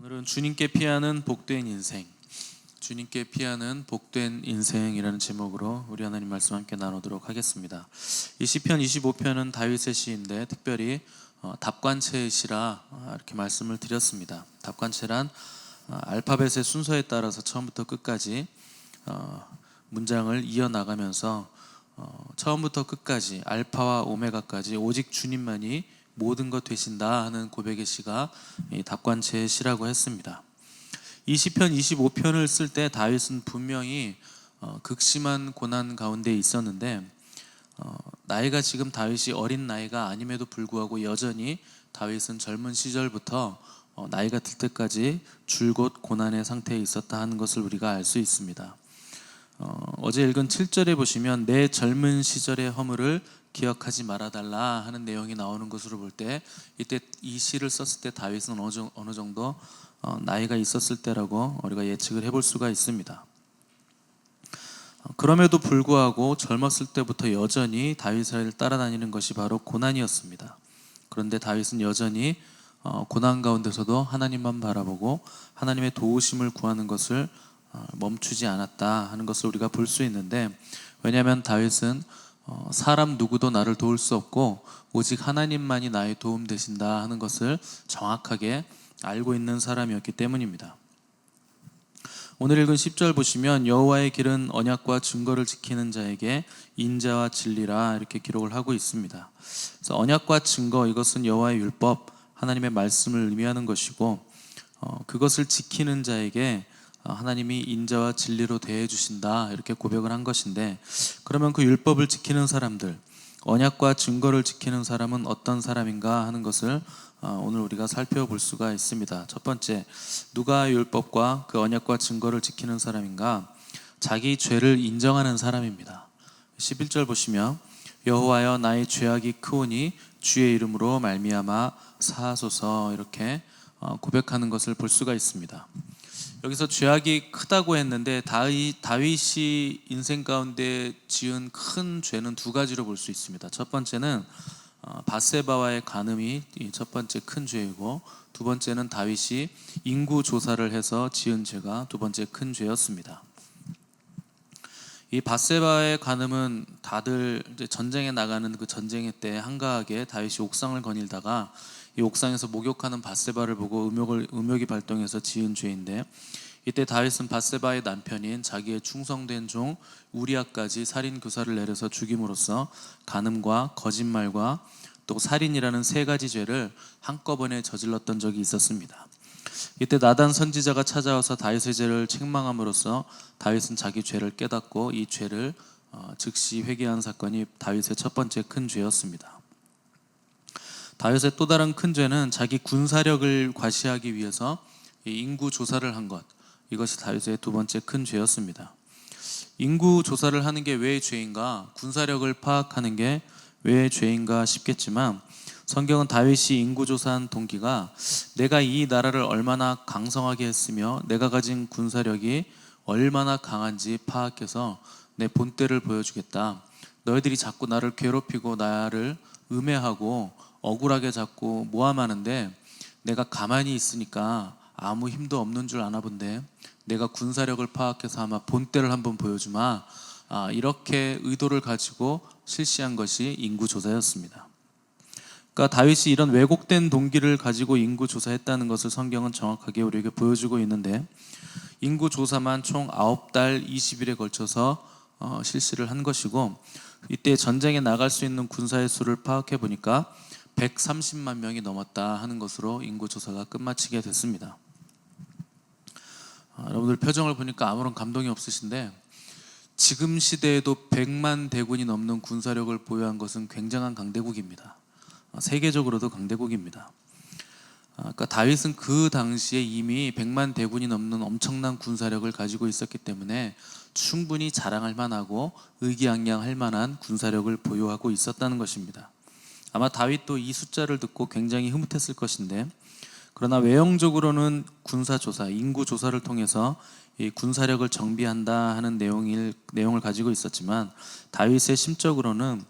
오늘은 주님께 피하는 복된 인생, 주님께 피하는 복된 인생이라는 제목으로 우리 하나님 말씀 함께 나누도록 하겠습니다. 이 시편 25편은 다윗의 시인데 특별히 답관체의 시라 이렇게 말씀을 드렸습니다. 답관체란 알파벳의 순서에 따라서 처음부터 끝까지 문장을 이어나가면서 처음부터 끝까지 알파와 오메가까지 오직 주님만이 모든 것 되신다 하는 고백의 시가 이 답관체의 시라고 했습니다. 이 시편 25편을 쓸 때 다윗은 분명히 극심한 고난 가운데 있었는데 나이가 지금 다윗이 어린 나이가 아님에도 불구하고 여전히 다윗은 젊은 시절부터 나이가 들 때까지 줄곧 고난의 상태에 있었다 하는 것을 우리가 알 수 있습니다. 어제 읽은 7절에 보시면 내 젊은 시절의 허물을 기억하지 말아달라 하는 내용이 나오는 것으로 볼 때 이때 이 시를 썼을 때 다윗은 어느 정도 나이가 있었을 때라고 우리가 예측을 해볼 수가 있습니다. 그럼에도 불구하고 젊었을 때부터 여전히 다윗을 따라다니는 것이 바로 고난이었습니다. 그런데 다윗은 여전히 고난 가운데서도 하나님만 바라보고 하나님의 도우심을 구하는 것을 멈추지 않았다 하는 것을 우리가 볼 수 있는데, 왜냐하면 다윗은 사람 누구도 나를 도울 수 없고 오직 하나님만이 나의 도움 되신다 하는 것을 정확하게 알고 있는 사람이었기 때문입니다. 오늘 읽은 10절 보시면 여호와의 길은 언약과 증거를 지키는 자에게 인자와 진리라 이렇게 기록을 하고 있습니다. 그래서 언약과 증거, 이것은 여호와의 율법, 하나님의 말씀을 의미하는 것이고 그것을 지키는 자에게 하나님이 인자와 진리로 대해 주신다 이렇게 고백을 한 것인데, 그러면 그 율법을 지키는 사람들, 언약과 증거를 지키는 사람은 어떤 사람인가 하는 것을 오늘 우리가 살펴볼 수가 있습니다. 첫 번째, 누가 율법과 그 언약과 증거를 지키는 사람인가? 자기 죄를 인정하는 사람입니다. 11절 보시면 여호와여 나의 죄악이 크오니 주의 이름으로 말미암아 사하소서 이렇게 고백하는 것을 볼 수가 있습니다. 여기서 죄악이 크다고 했는데 다윗이 인생 가운데 지은 큰 죄는 두 가지로 볼 수 있습니다. 첫 번째는 밧세바와의 간음이 첫 번째 큰 죄이고, 두 번째는 다윗이 인구 조사를 해서 지은 죄가 두 번째 큰 죄였습니다. 이 밧세바의 간음은 다들 이제 전쟁에 나가는 그 전쟁의 때 한가하게 다윗이 옥상을 거닐다가 이 옥상에서 목욕하는 밧세바를 보고 음욕이 발동해서 지은 죄인데, 이때 다윗은 밧세바의 남편인 자기의 충성된 종 우리아까지 살인 교사를 내려서 죽임으로써 간음과 거짓말과 또 살인이라는 세 가지 죄를 한꺼번에 저질렀던 적이 있었습니다. 이때 나단 선지자가 찾아와서 다윗의 죄를 책망함으로써 다윗은 자기 죄를 깨닫고 이 죄를 즉시 회개한 사건이 다윗의 첫 번째 큰 죄였습니다. 다윗의 또 다른 큰 죄는 자기 군사력을 과시하기 위해서 인구 조사를 한 것, 이것이 다윗의 두 번째 큰 죄였습니다. 인구 조사를 하는 게 왜 죄인가, 군사력을 파악하는 게 왜 죄인가 싶겠지만, 성경은 다윗이 인구 조사한 동기가 내가 이 나라를 얼마나 강성하게 했으며 내가 가진 군사력이 얼마나 강한지 파악해서 내 본때를 보여주겠다. 너희들이 자꾸 나를 괴롭히고 나를 음해하고 억울하게 자꾸 모함하는데 내가 가만히 있으니까 아무 힘도 없는 줄 아나 본데 내가 군사력을 파악해서 아마 본때를 한번 보여주마, 이렇게 의도를 가지고 실시한 것이 인구조사였습니다. 그러니까 다윗이 이런 왜곡된 동기를 가지고 인구조사했다는 것을 성경은 정확하게 우리에게 보여주고 있는데, 인구조사만 총 9달 20일에 걸쳐서 실시를 한 것이고, 이때 전쟁에 나갈 수 있는 군사의 수를 파악해 보니까 130만 명이 넘었다 하는 것으로 인구조사가 끝마치게 됐습니다. 여러분들 표정을 보니까 아무런 감동이 없으신데, 지금 시대에도 100만 대군이 넘는 군사력을 보유한 것은 굉장한 강대국입니다. 세계적으로도 강대국입니다. 그러니까 다윗은 그 당시에 이미 100만 대군이 넘는 엄청난 군사력을 가지고 있었기 때문에 충분히 자랑할 만하고 의기양양할 만한 군사력을 보유하고 있었다는 것입니다. 아마 다윗도 이 숫자를 듣고 굉장히 흐뭇했을 것인데, 그러나 외형적으로는 군사조사, 인구조사를 통해서 이 군사력을 정비한다 하는 내용을 가지고 있었지만, 다윗의 심적으로는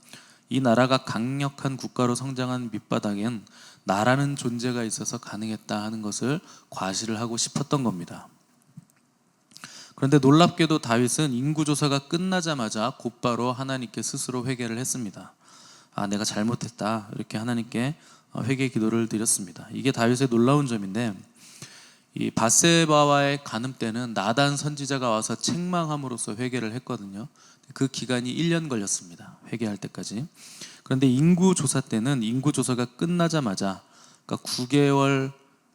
이 나라가 강력한 국가로 성장한 밑바닥엔 나라는 존재가 있어서 가능했다 하는 것을 과시를 하고 싶었던 겁니다. 그런데 놀랍게도 다윗은 인구조사가 끝나자마자 곧바로 하나님께 스스로 회개를 했습니다. 내가 잘못했다, 이렇게 하나님께 회개 기도를 드렸습니다. 이게 다윗의 놀라운 점인데, 이 밧세바와의 간음 때는 나단 선지자가 와서 책망함으로써 회개를 했거든요. 그 기간이 1년 걸렸습니다, 회개할 때까지. 그런데 인구조사 때는 인구조사가 끝나자마자, 그러니까 9개월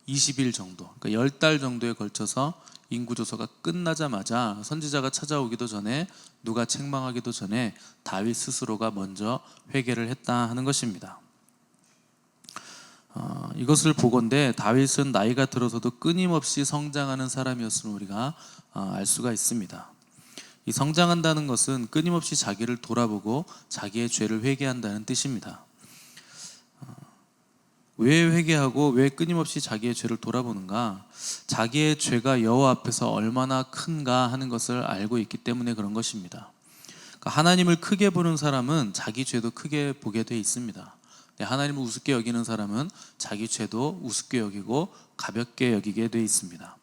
20일 정도, 그러니까 10달 정도에 걸쳐서 인구조사가 끝나자마자 선지자가 찾아오기도 전에, 누가 책망하기도 전에 다윗 스스로가 먼저 회개를 했다 하는 것입니다. 이것을 보건대 다윗은 나이가 들어서도 끊임없이 성장하는 사람이었음을 우리가 알 수가 있습니다. 이 성장한다는 것은 끊임없이 자기를 돌아보고 자기의 죄를 회개한다는 뜻입니다. 왜 회개하고 왜 끊임없이 자기의 죄를 돌아보는가? 자기의 죄가 여호와 앞에서 얼마나 큰가 하는 것을 알고 있기 때문에 그런 것입니다. 그러니까 하나님을 크게 보는 사람은 자기 죄도 크게 보게 돼 있습니다. 하나님을 우습게 여기는 사람은 자기 죄도 우습게 여기고 가볍게 여기게 돼 있습니다.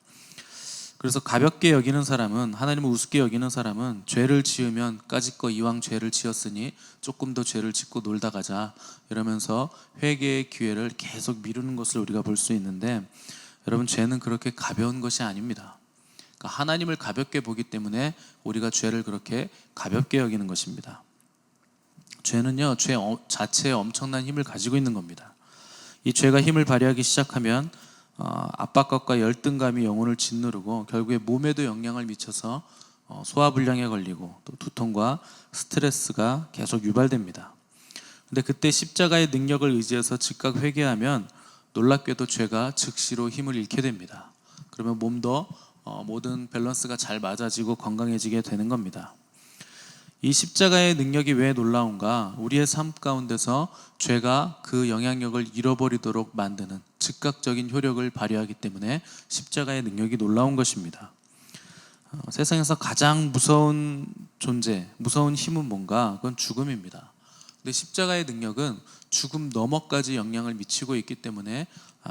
그래서 가볍게 여기는 사람은, 하나님을 우습게 여기는 사람은 죄를 지으면 까짓거 이왕 죄를 지었으니 조금 더 죄를 짓고 놀다 가자, 이러면서 회개의 기회를 계속 미루는 것을 우리가 볼 수 있는데, 여러분, 죄는 그렇게 가벼운 것이 아닙니다. 그러니까 하나님을 가볍게 보기 때문에 우리가 죄를 그렇게 가볍게 여기는 것입니다. 죄는요, 죄 자체에 엄청난 힘을 가지고 있는 겁니다. 이 죄가 힘을 발휘하기 시작하면 압박감과 열등감이 영혼을 짓누르고 결국에 몸에도 영향을 미쳐서 소화불량에 걸리고 또 두통과 스트레스가 계속 유발됩니다. 근데 그때 십자가의 능력을 의지해서 즉각 회개하면 놀랍게도 죄가 즉시로 힘을 잃게 됩니다. 그러면 몸도 모든 밸런스가 잘 맞아지고 건강해지게 되는 겁니다. 이 십자가의 능력이 왜 놀라운가? 우리의 삶 가운데서 죄가 그 영향력을 잃어버리도록 만드는 즉각적인 효력을 발휘하기 때문에 십자가의 능력이 놀라운 것입니다. 세상에서 가장 무서운 존재, 무서운 힘은 뭔가? 그건 죽음입니다. 근데 십자가의 능력은 죽음 너머까지 영향을 미치고 있기 때문에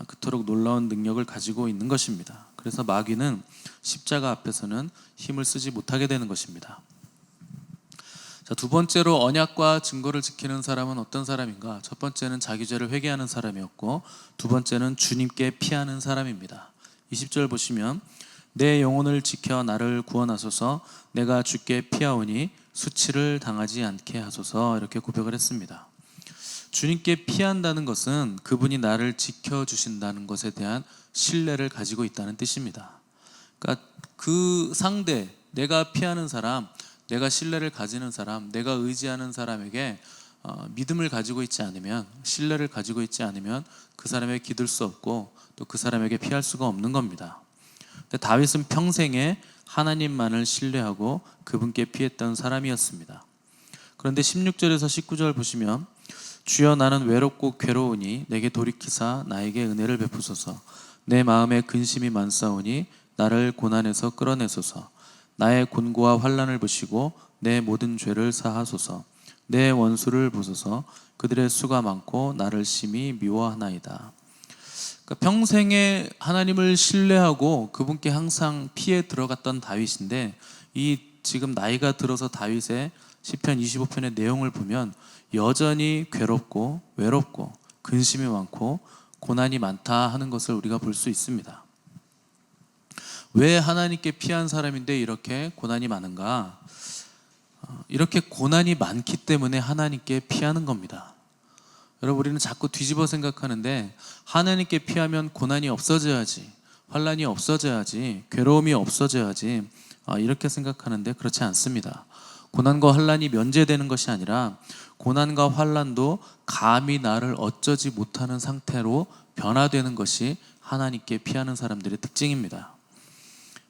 그토록 놀라운 능력을 가지고 있는 것입니다. 그래서 마귀는 십자가 앞에서는 힘을 쓰지 못하게 되는 것입니다. 자, 두 번째로 언약과 증거를 지키는 사람은 어떤 사람인가? 첫 번째는 자기 죄를 회개하는 사람이었고, 두 번째는 주님께 피하는 사람입니다. 20절 보시면, 내 영혼을 지켜 나를 구원하소서, 내가 주께 피하오니 수치를 당하지 않게 하소서, 이렇게 고백을 했습니다. 주님께 피한다는 것은 그분이 나를 지켜주신다는 것에 대한 신뢰를 가지고 있다는 뜻입니다. 그러니까 그 상대, 내가 피하는 사람, 내가 신뢰를 가지는 사람, 내가 의지하는 사람에게 믿음을 가지고 있지 않으면, 신뢰를 가지고 있지 않으면 그 사람에게 기댈 수 없고 또 그 사람에게 피할 수가 없는 겁니다. 근데 다윗은 평생에 하나님만을 신뢰하고 그분께 피했던 사람이었습니다. 그런데 16절에서 19절 보시면, 주여 나는 외롭고 괴로우니 내게 돌이키사 나에게 은혜를 베푸소서, 내 마음에 근심이 많사오니 나를 고난에서 끌어내소서, 나의 곤고와 환난을 보시고 내 모든 죄를 사하소서, 내 원수를 보소서, 그들의 수가 많고 나를 심히 미워하나이다. 그러니까 평생에 하나님을 신뢰하고 그분께 항상 피해 들어갔던 다윗인데, 이 지금 나이가 들어서 다윗의 시편 25편의 내용을 보면 여전히 괴롭고 외롭고 근심이 많고 고난이 많다 하는 것을 우리가 볼 수 있습니다. 왜 하나님께 피한 사람인데 이렇게 고난이 많은가? 이렇게 고난이 많기 때문에 하나님께 피하는 겁니다. 여러분, 우리는 자꾸 뒤집어 생각하는데, 하나님께 피하면 고난이 없어져야지, 환난이 없어져야지, 괴로움이 없어져야지, 이렇게 생각하는데 그렇지 않습니다. 고난과 환난이 면제되는 것이 아니라 고난과 환난도 감히 나를 어쩌지 못하는 상태로 변화되는 것이 하나님께 피하는 사람들의 특징입니다.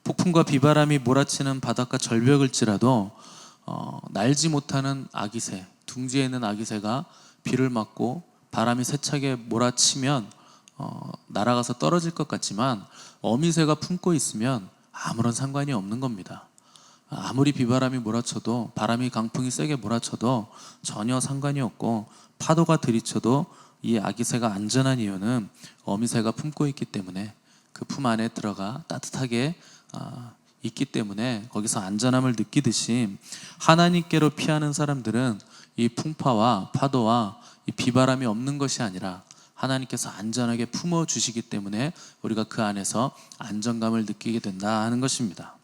폭풍과 비바람이 몰아치는 바닷가 절벽일지라도 날지 못하는 아기새, 둥지에 있는 아기새가 비를 맞고 바람이 세차게 몰아치면 날아가서 떨어질 것 같지만, 어미새가 품고 있으면 아무런 상관이 없는 겁니다. 아무리 비바람이 몰아쳐도, 바람이 강풍이 세게 몰아쳐도 전혀 상관이 없고, 파도가 들이쳐도 이 아기 새가 안전한 이유는 어미 새가 품고 있기 때문에, 그 품 안에 들어가 따뜻하게 있기 때문에 거기서 안전함을 느끼듯이, 하나님께로 피하는 사람들은 이 풍파와 파도와 이 비바람이 없는 것이 아니라 하나님께서 안전하게 품어주시기 때문에 우리가 그 안에서 안정감을 느끼게 된다 하는 것입니다.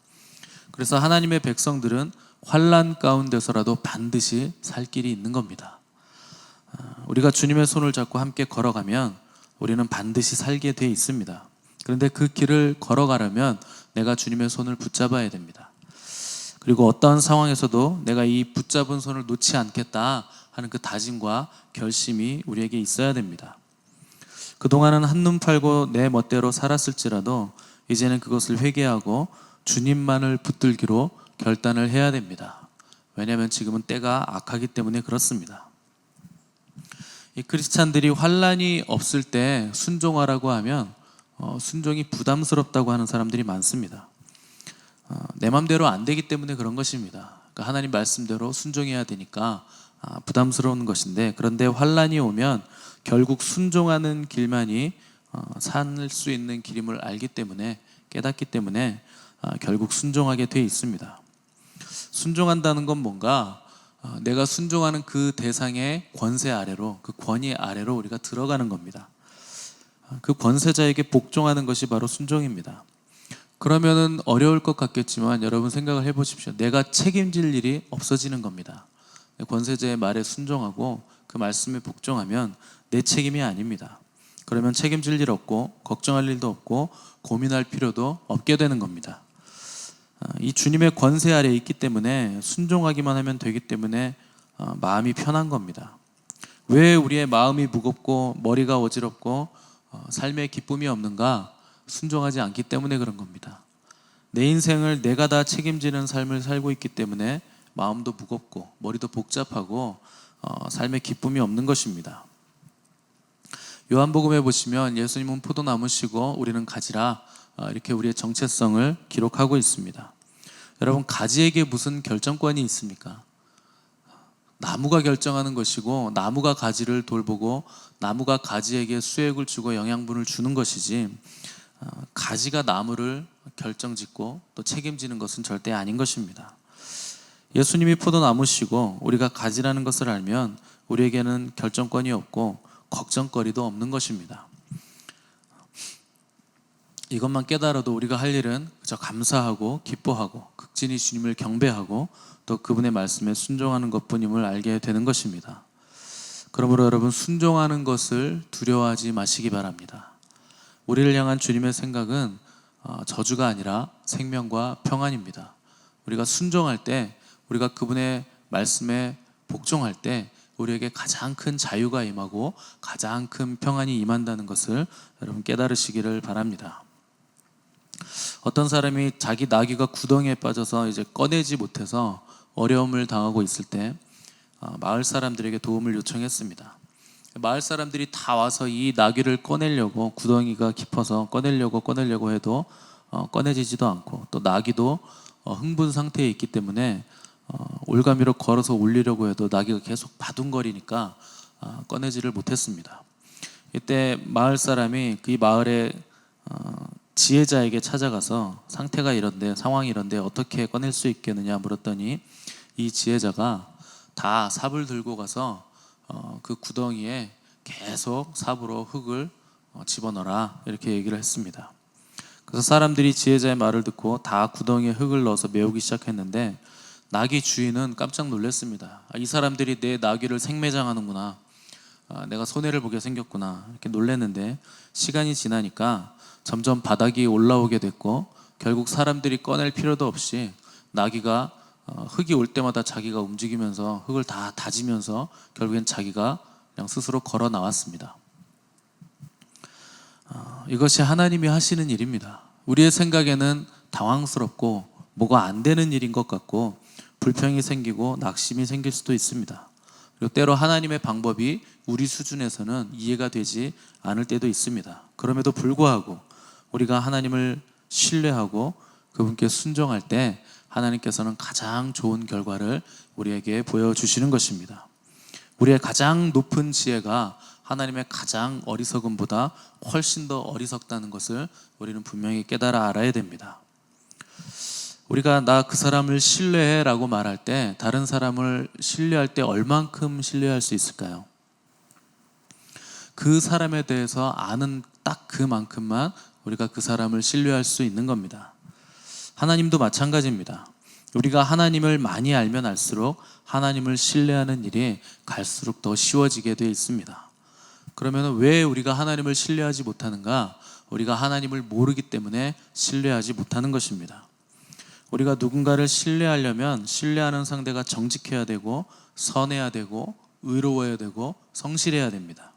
그래서 하나님의 백성들은 환난 가운데서라도 반드시 살 길이 있는 겁니다. 우리가 주님의 손을 잡고 함께 걸어가면 우리는 반드시 살게 돼 있습니다. 그런데 그 길을 걸어가려면 내가 주님의 손을 붙잡아야 됩니다. 그리고 어떠한 상황에서도 내가 이 붙잡은 손을 놓지 않겠다 하는 그 다짐과 결심이 우리에게 있어야 됩니다. 그동안은 한눈 팔고 내 멋대로 살았을지라도 이제는 그것을 회개하고 주님만을 붙들기로 결단을 해야 됩니다. 왜냐하면 지금은 때가 악하기 때문에 그렇습니다. 이 크리스찬들이 환난이 없을 때 순종하라고 하면 순종이 부담스럽다고 하는 사람들이 많습니다. 내 맘대로 안 되기 때문에 그런 것입니다. 그러니까 하나님 말씀대로 순종해야 되니까 부담스러운 것인데, 그런데 환난이 오면 결국 순종하는 길만이 살 수 있는 길임을 알기 때문에, 깨닫기 때문에 결국 순종하게 돼 있습니다. 순종한다는 건 뭔가 내가 순종하는 그 대상의 권세 아래로, 그 권위 아래로 우리가 들어가는 겁니다. 그 권세자에게 복종하는 것이 바로 순종입니다. 그러면은 어려울 것 같겠지만 여러분 생각을 해보십시오. 내가 책임질 일이 없어지는 겁니다. 권세자의 말에 순종하고 그 말씀에 복종하면 내 책임이 아닙니다. 그러면 책임질 일 없고 걱정할 일도 없고 고민할 필요도 없게 되는 겁니다. 이 주님의 권세 아래에 있기 때문에 순종하기만 하면 되기 때문에 마음이 편한 겁니다. 왜 우리의 마음이 무겁고 머리가 어지럽고 삶에 기쁨이 없는가? 순종하지 않기 때문에 그런 겁니다. 내 인생을 내가 다 책임지는 삶을 살고 있기 때문에 마음도 무겁고 머리도 복잡하고 삶에 기쁨이 없는 것입니다. 요한복음에 보시면 예수님은 포도나무시고 우리는 가지라, 이렇게 우리의 정체성을 기록하고 있습니다. 여러분, 가지에게 무슨 결정권이 있습니까? 나무가 결정하는 것이고 나무가 가지를 돌보고 나무가 가지에게 수액을 주고 영양분을 주는 것이지, 가지가 나무를 결정짓고 또 책임지는 것은 절대 아닌 것입니다. 예수님이 포도나무시고 우리가 가지라는 것을 알면 우리에게는 결정권이 없고 걱정거리도 없는 것입니다. 이것만 깨달아도 우리가 할 일은 그저 감사하고 기뻐하고 극진히 주님을 경배하고 또 그분의 말씀에 순종하는 것뿐임을 알게 되는 것입니다. 그러므로 여러분, 순종하는 것을 두려워하지 마시기 바랍니다. 우리를 향한 주님의 생각은 저주가 아니라 생명과 평안입니다. 우리가 순종할 때, 우리가 그분의 말씀에 복종할 때 우리에게 가장 큰 자유가 임하고 가장 큰 평안이 임한다는 것을 여러분 깨달으시기를 바랍니다. 어떤 사람이 자기 나귀가 구덩이에 빠져서 이제 꺼내지 못해서 어려움을 당하고 있을 때 마을 사람들에게 도움을 요청했습니다. 마을 사람들이 다 와서 이 나귀를 꺼내려고, 구덩이가 깊어서 꺼내려고 해도 꺼내지지도 않고, 또 나귀도 흥분 상태에 있기 때문에 올가미로 걸어서 올리려고 해도 나귀가 계속 바둥거리니까 꺼내지를 못했습니다. 이때 마을 사람이 그 마을의 지혜자에게 찾아가서 상태가 이런데, 상황이 이런데 어떻게 꺼낼 수 있겠느냐 물었더니, 이 지혜자가 다 삽을 들고 가서 그 구덩이에 계속 삽으로 흙을 집어넣어라, 이렇게 얘기를 했습니다. 그래서 사람들이 지혜자의 말을 듣고 다 구덩이에 흙을 넣어서 메우기 시작했는데, 나귀 주인은 깜짝 놀랐습니다. 이 사람들이 내 나귀를 생매장하는구나, 내가 손해를 보게 생겼구나, 이렇게 놀랐는데, 시간이 지나니까 점점 바닥이 올라오게 됐고, 결국 사람들이 꺼낼 필요도 없이 나귀가 흙이 올 때마다 자기가 움직이면서 흙을 다 다지면서 결국엔 자기가 그냥 스스로 걸어 나왔습니다. 이것이 하나님이 하시는 일입니다. 우리의 생각에는 당황스럽고 뭐가 안 되는 일인 것 같고 불평이 생기고 낙심이 생길 수도 있습니다. 그리고 때로 하나님의 방법이 우리 수준에서는 이해가 되지 않을 때도 있습니다. 그럼에도 불구하고 우리가 하나님을 신뢰하고 그분께 순종할 때 하나님께서는 가장 좋은 결과를 우리에게 보여주시는 것입니다. 우리의 가장 높은 지혜가 하나님의 가장 어리석음보다 훨씬 더 어리석다는 것을 우리는 분명히 깨달아 알아야 됩니다. 우리가 나 그 사람을 신뢰해라고 말할 때 다른 사람을 신뢰할 때 얼만큼 신뢰할 수 있을까요? 그 사람에 대해서 아는 딱 그만큼만 우리가 그 사람을 신뢰할 수 있는 겁니다. 하나님도 마찬가지입니다. 우리가 하나님을 많이 알면 알수록 하나님을 신뢰하는 일이 갈수록 더 쉬워지게 되어 있습니다. 그러면 왜 우리가 하나님을 신뢰하지 못하는가? 우리가 하나님을 모르기 때문에 신뢰하지 못하는 것입니다. 우리가 누군가를 신뢰하려면 신뢰하는 상대가 정직해야 되고 선해야 되고 의로워야 되고 성실해야 됩니다.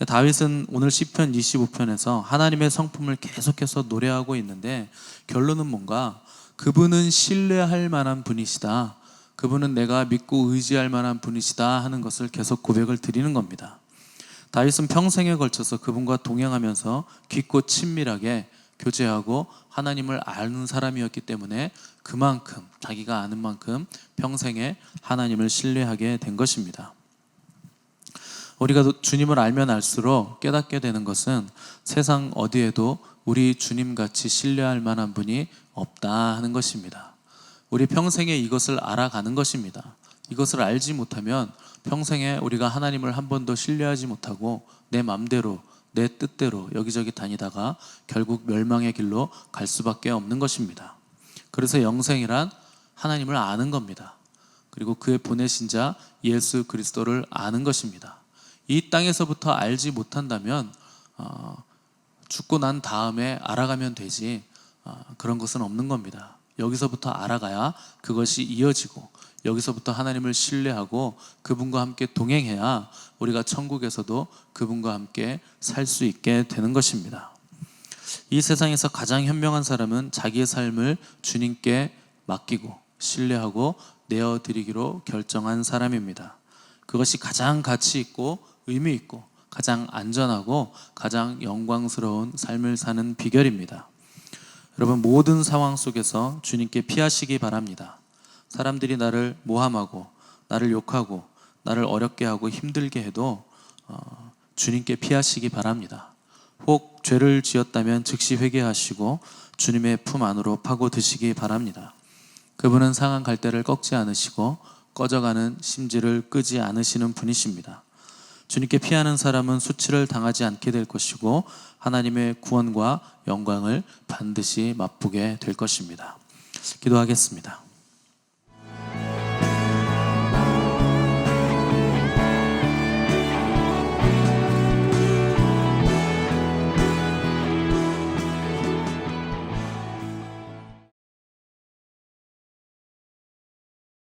다윗은 오늘 시편 25편에서 하나님의 성품을 계속해서 노래하고 있는데 결론은 뭔가? 그분은 신뢰할 만한 분이시다, 그분은 내가 믿고 의지할 만한 분이시다 하는 것을 계속 고백을 드리는 겁니다. 다윗은 평생에 걸쳐서 그분과 동행하면서 깊고 친밀하게 교제하고 하나님을 아는 사람이었기 때문에 그만큼 자기가 아는 만큼 평생에 하나님을 신뢰하게 된 것입니다. 우리가 주님을 알면 알수록 깨닫게 되는 것은 세상 어디에도 우리 주님같이 신뢰할 만한 분이 없다 하는 것입니다. 우리 평생에 이것을 알아가는 것입니다. 이것을 알지 못하면 평생에 우리가 하나님을 한 번도 신뢰하지 못하고 내 맘대로 내 뜻대로 여기저기 다니다가 결국 멸망의 길로 갈 수밖에 없는 것입니다. 그래서 영생이란 하나님을 아는 겁니다. 그리고 그의 보내신 자 예수 그리스도를 아는 것입니다. 이 땅에서부터 알지 못한다면 죽고 난 다음에 알아가면 되지 그런 것은 없는 겁니다. 여기서부터 알아가야 그것이 이어지고 여기서부터 하나님을 신뢰하고 그분과 함께 동행해야 우리가 천국에서도 그분과 함께 살 수 있게 되는 것입니다. 이 세상에서 가장 현명한 사람은 자기의 삶을 주님께 맡기고 신뢰하고 내어드리기로 결정한 사람입니다. 그것이 가장 가치 있고 의미 있고 가장 안전하고 가장 영광스러운 삶을 사는 비결입니다. 여러분, 모든 상황 속에서 주님께 피하시기 바랍니다. 사람들이 나를 모함하고 나를 욕하고 나를 어렵게 하고 힘들게 해도 주님께 피하시기 바랍니다. 혹 죄를 지었다면 즉시 회개하시고 주님의 품 안으로 파고드시기 바랍니다. 그분은 상한 갈대를 꺾지 않으시고 꺼져가는 심지를 끄지 않으시는 분이십니다. 주님께 피하는 사람은 수치를 당하지 않게 될 것이고 하나님의 구원과 영광을 반드시 맛보게 될 것입니다. 기도하겠습니다.